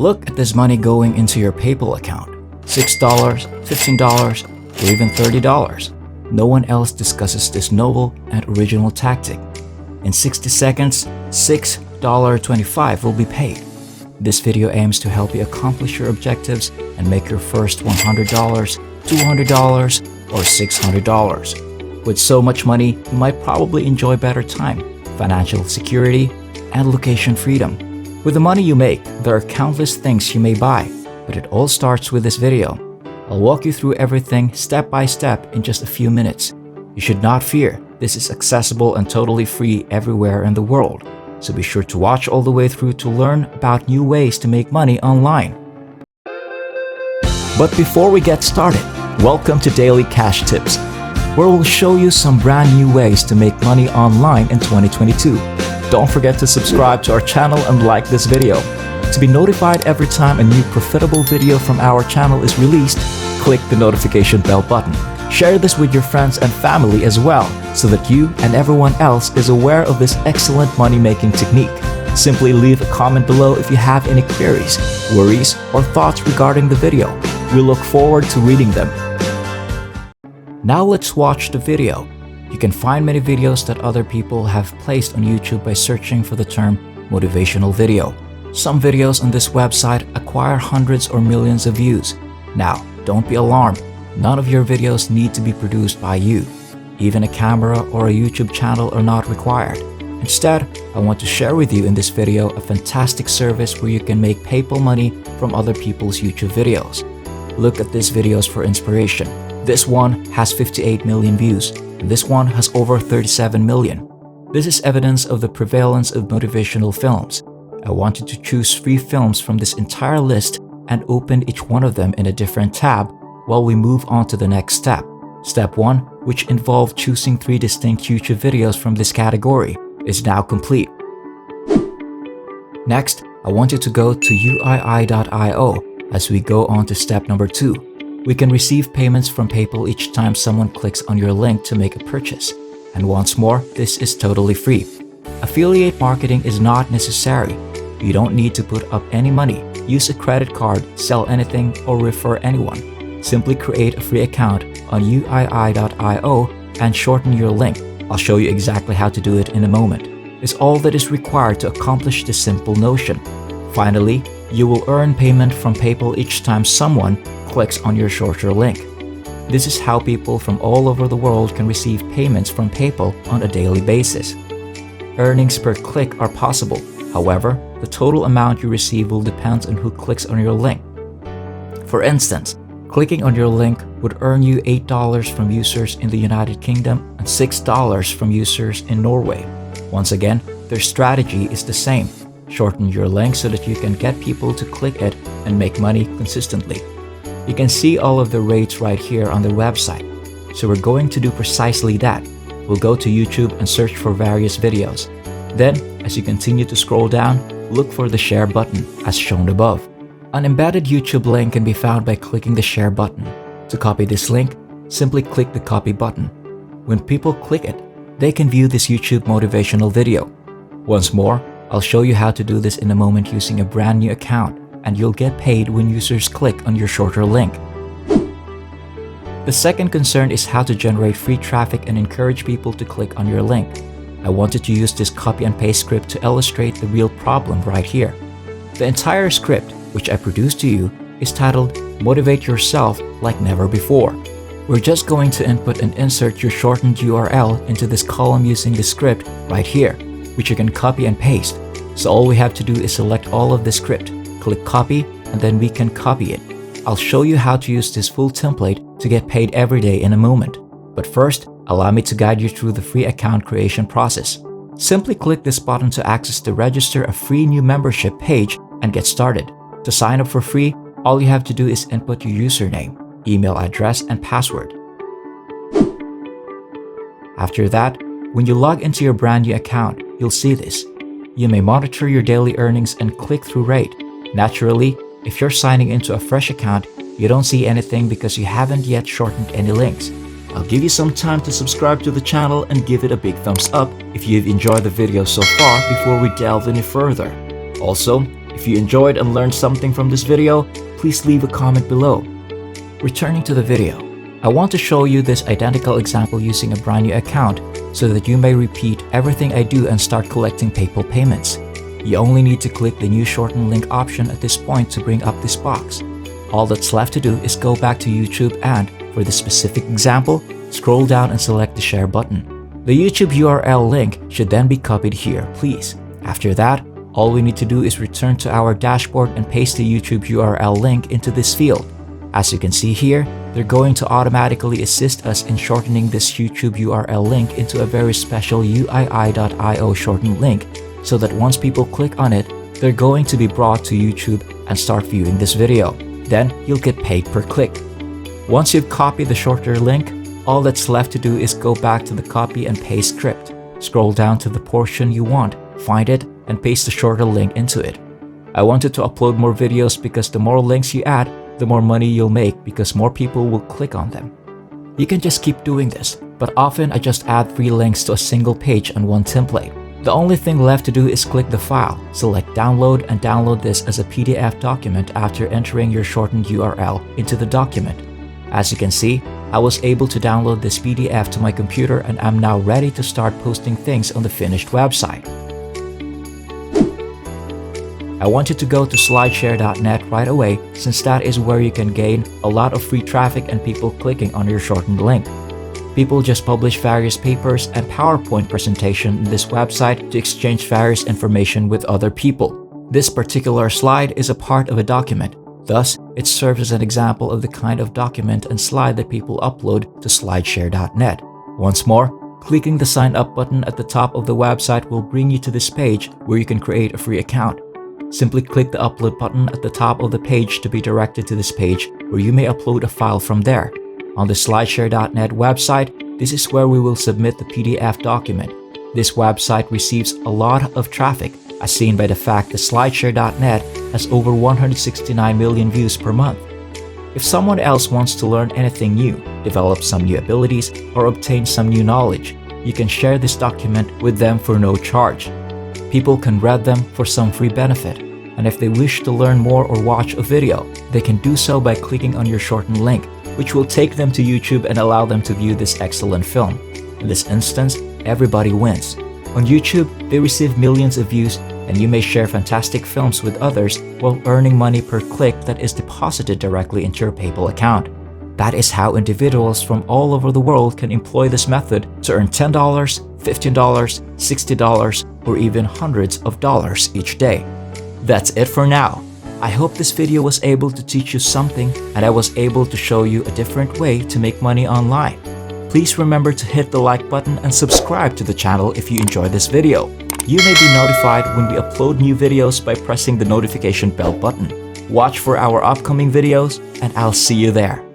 Look at this money going into your PayPal account. $6, $15, or even $30. No one else discusses this novel and original tactic. In 60 seconds, $6.25 will be paid. This video aims to help you accomplish your objectives and make your first $100, $200, or $600. With so much money, you might probably enjoy better time, financial security, and location freedom. With the money you make, there are countless things you may buy, but it all starts with this video. I'll walk you through everything step by step in just a few minutes. You should not fear, this is accessible and totally free everywhere in the world. So be sure to watch all the way through to learn about new ways to make money online. But before we get started, welcome to Daily Cash Tips, where we'll show you some brand new ways to make money online in 2022. Don't forget to subscribe to our channel and like this video. To be notified every time a new profitable video from our channel is released, click the notification bell button. Share this with your friends and family as well, so that you and everyone else is aware of this excellent money-making technique. Simply leave a comment below if you have any queries, worries, or thoughts regarding the video. We look forward to reading them. Now let's watch the video. You can find many videos that other people have placed on YouTube by searching for the term motivational video. Some videos on this website acquire hundreds or millions of views. Now, don't be alarmed. None of your videos need to be produced by you. Even a camera or a YouTube channel are not required. Instead, I want to share with you in this video a fantastic service where you can make PayPal money from other people's YouTube videos. Look at these videos for inspiration. This one has 58 million views, and this one has over 37 million. This is evidence of the prevalence of motivational films. I wanted to choose 3 films from this entire list and open each one of them in a different tab while we move on to the next step. Step 1, which involved choosing 3 distinct YouTube videos from this category, is now complete. Next, I want you to go to uii.io as we go on to step number 2. We can receive payments from PayPal each time someone clicks on your link to make a purchase. And once more, this is totally free. Affiliate marketing is not necessary. You don't need to put up any money, use a credit card, sell anything, or refer anyone. Simply create a free account on uii.io and shorten your link. I'll show you exactly how to do it in a moment. It's all that is required to accomplish this simple notion. Finally, you will earn payment from PayPal each time someone clicks on your shorter link. This is how people from all over the world can receive payments from PayPal on a daily basis. Earnings per click are possible. However, the total amount you receive will depend on who clicks on your link. For instance, clicking on your link would earn you $8 from users in the United Kingdom and $6 from users in Norway. Once again, their strategy is the same. Shorten your link so that you can get people to click it and make money consistently. You can see all of the rates right here on their website. So we're going to do precisely that. We'll go to YouTube and search for various videos. Then, as you continue to scroll down, look for the share button as shown above. An embedded YouTube link can be found by clicking the share button. To copy this link, simply click the copy button. When people click it, they can view this YouTube motivational video. Once more, I'll show you how to do this in a moment using a brand new account, and you'll get paid when users click on your shorter link. The second concern is how to generate free traffic and encourage people to click on your link. I wanted to use this copy and paste script to illustrate the real problem right here. The entire script, which I produced to you, is titled Motivate Yourself Like Never Before. We're just going to input and insert your shortened URL into this column using the script right here, which you can copy and paste. So all we have to do is select all of the script, click copy, and then we can copy it. I'll show you how to use this full template to get paid every day in a moment. But first, allow me to guide you through the free account creation process. Simply click this button to access the Register a Free New Membership page and get started. To sign up for free, all you have to do is input your username, email address, and password. After that, when you log into your brand new account, you'll see this. You may monitor your daily earnings and click-through rate. Naturally, if you're signing into a fresh account, you don't see anything because you haven't yet shortened any links. I'll give you some time to subscribe to the channel and give it a big thumbs up if you've enjoyed the video so far before we delve any further. Also, if If you enjoyed and learned something from this video, please leave a comment below. Returning to the video, I want to show you this identical example using a brand new account so that you may repeat everything I do and start collecting PayPal payments. You only need to click the new shorten link option at this point to bring up this box. All that's left to do is go back to YouTube and, for this specific example, scroll down and select the share button. The YouTube URL link should then be copied here, please. After that, all we need to do is return to our dashboard and paste the YouTube URL link into this field. As you can see here, they're going to automatically assist us in shortening this YouTube URL link into a very special uii.io shortened link so that once people click on it, they're going to be brought to YouTube and start viewing this video. Then you'll get paid per click. Once you've copied the shorter link, all that's left to do is go back to the copy and paste script. Scroll down to the portion you want, find it, and paste the shorter link into it. I wanted to upload more videos because the more links you add, the more money you'll make because more people will click on them. You can just keep doing this, but often I just add 3 links to a single page on one template. The only thing left to do is click the file, select download, and download this as a PDF document after entering your shortened URL into the document. As you can see, I was able to download this PDF to my computer and I'm now ready to start posting things on the finished website. I want you to go to slideshare.net right away since that is where you can gain a lot of free traffic and people clicking on your shortened link. People just publish various papers and PowerPoint presentation in this website to exchange various information with other people. This particular slide is a part of a document. Thus, it serves as an example of the kind of document and slide that people upload to slideshare.net. Once more, clicking the sign up button at the top of the website will bring you to this page where you can create a free account. Simply click the upload button at the top of the page to be directed to this page where you may upload a file from there. On the slideshare.net website, this is where we will submit the PDF document. This website receives a lot of traffic, as seen by the fact that slideshare.net has over 169 million views per month. If someone else wants to learn anything new, develop some new abilities, or obtain some new knowledge, you can share this document with them for no charge. People can read them for some free benefit, and if they wish to learn more or watch a video, they can do so by clicking on your shortened link, which will take them to YouTube and allow them to view this excellent film. In this instance, everybody wins. On YouTube, they receive millions of views, and you may share fantastic films with others while earning money per click that is deposited directly into your PayPal account. That is how individuals from all over the world can employ this method to earn $10, $15, $60, or even hundreds of dollars each day. That's it for now. I hope this video was able to teach you something and I was able to show you a different way to make money online. Please remember to hit the like button and subscribe to the channel if you enjoyed this video. You may be notified when we upload new videos by pressing the notification bell button. Watch for our upcoming videos and I'll see you there.